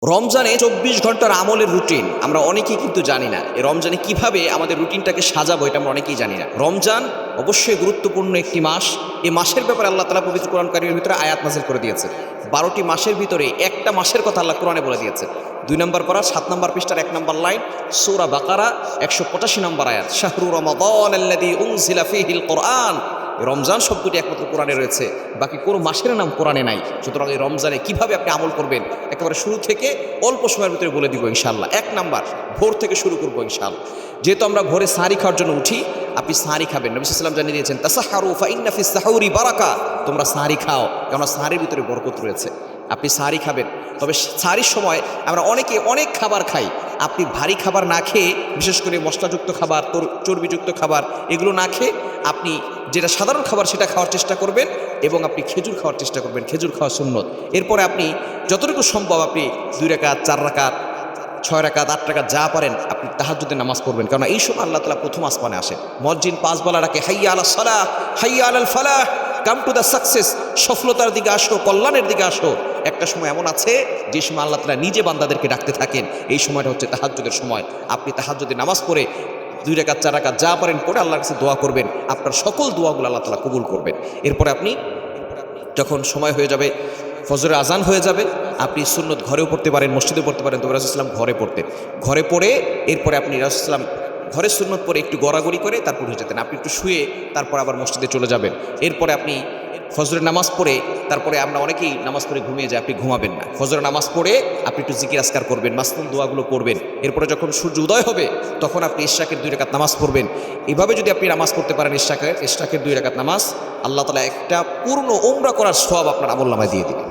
রমজানে ২৪ ঘন্টার আমলের রুটিন আমরা অনেকেই কিন্তু জানি না। এই রমজানে কিভাবে আমাদের রুটিনটাকে সাজাবো এটা আমরা অনেকেই জানি না। রমজান অবশ্যই গুরুত্বপূর্ণ একটি মাস। এই মাসের ব্যাপারে আল্লাহ তাআলা পবিত্র কোরআন কারীমের ভিতরে আয়াত নাযিল করে দিয়েছেন। ১২টি মাসের ভিতরে একটা মাসের কথা আল্লাহ কোরআনে বলে দিয়েছেন। ২ নম্বর পারা ৭ নম্বর পৃষ্ঠার ১ নম্বর লাইন, সূরা বাকারা ১৮৫ নম্বর আয়াত, শাহরু রমাদানাল্লাযী উনজিলা ফীহিল কুরআন। রমজান শব্দটি একমাত্র কোরআনে রয়েছে, বাকি কোনো মাসের নাম কোরআনে নাই। সুতরাং এই রমজানে কিভাবে আপনি আমল করবেন একেবারে শুরু থেকে অল্প সময়ের ভিতরে বলে দিব ইনশাআল্লাহ। ১ নাম্বার, ভোর থেকে শুরু করবো ইনশাআল্লাহ। যেহেতু আমরা ভোরে সাহারি খাওয়ার জন্য উঠি, আপনি সাহারি খাবেন। নবী সাল্লাল্লাহু আলাইহি ওয়াসাল্লাম জানিয়ে দিয়েছেন, তাসাহহারু ফাইন্না ফিস সাহুরি বারাকা, তোমরা সাহারি খাও, কেননা সাহারির ভিতরে বরকত রয়েছে। আপনি সাহারি খাবেন। তবে সাহারির সময় আমরা অনেকে অনেক খাবার খাই। আপনি ভারী খাবার না খেয়ে, বিশেষ করে মশলাযুক্ত খাবার, চর্বিযুক্ত খাবার, এগুলো না খেয়ে আপনি যেটা সাধারণ খাবার সেটা খাওয়ার চেষ্টা করবেন এবং আপনি খেজুর খাওয়ার চেষ্টা করবেন। খেজুর খাওয়া সুন্নত। এরপরে আপনি যতটুকু সম্ভব আপনি ২ রাকাত, ৪ রাকাত, ৬ রাকাত, ৮ রাকাত যা পারেন আপনি তাহাজ্জুদের নামাজ পড়বেন, কারণ এই সময় আল্লাহ তাআলা প্রথম আসমানে আসেন। মুয়াজ্জিন ৫ বেলা ডাকে, হাইয়া আলাস সালাহ, হাইয়া আলাল ফালাহ, কাম টু দ্য সাকসেস, সফলতার দিকে আসো, কল্যাণের দিকে আসো। একটা সময় এমন আছে যে সময় আল্লাহ তাআলা নিজে বান্দাদেরকে ডাকতে থাকেন। এই সময়টা হচ্ছে তাহাজ্জুদের সময়। আপনি তাহাজ্জুদের নামাজ পড়ে ২ রাকাত, ৪ রাকাত যা পারেন পড়ে আল্লাহর কাছে দোয়া করবেন। আপনার সকল দোয়াগুলো আল্লাহ তাআলা কবুল করবেন। এরপরে আপনি যখন সময় হয়ে যাবে, ফজরের আজান হয়ে যাবে, আপনি সুন্নত ঘরেও পড়তে পারেন, মসজিদেও পড়তে পারেন। তবে রাসূলুল্লাহ সাল্লাল্লাহু আলাইহি ওয়াসাল্লাম ঘরে পড়তেন। ঘরে পড়ে এরপরে আপনি রাসূলুল্লাহ সাল্লাল্লাহু আলাইহি ওয়াসাল্লাম ঘরে সুন্নত পড়ে একটু গড়াগড়ি করে তারপর উঠে যেতেন। আপনি একটু শুয়ে তারপর আবার মসজিদে চলে যাবেন। এরপরে আপনি ফজরের নামাজ পড়ে, তারপরে আমরা অনেকেই নামাজ পড়ে ঘুমিয়ে যাই, আপনি ঘুমাবেন না। ফজরের নামাজ পড়ে আপনি একটু জিকির আজকার করবেন, মাসনুন দোয়াগুলো পড়বেন। এরপরে যখন সূর্য উদয় হবে তখন আপনি ইশরাকের ২ রাকাত নামাজ পড়বেন। এভাবে যদি আপনি নামাজ পড়তে পারেন ইশরাকের ২ রাকাত নামাজ, আল্লাহ তাআলা একটা পূর্ণ উমরা করার সওয়াব আপনার আমলনামায় দিয়ে দিবেন।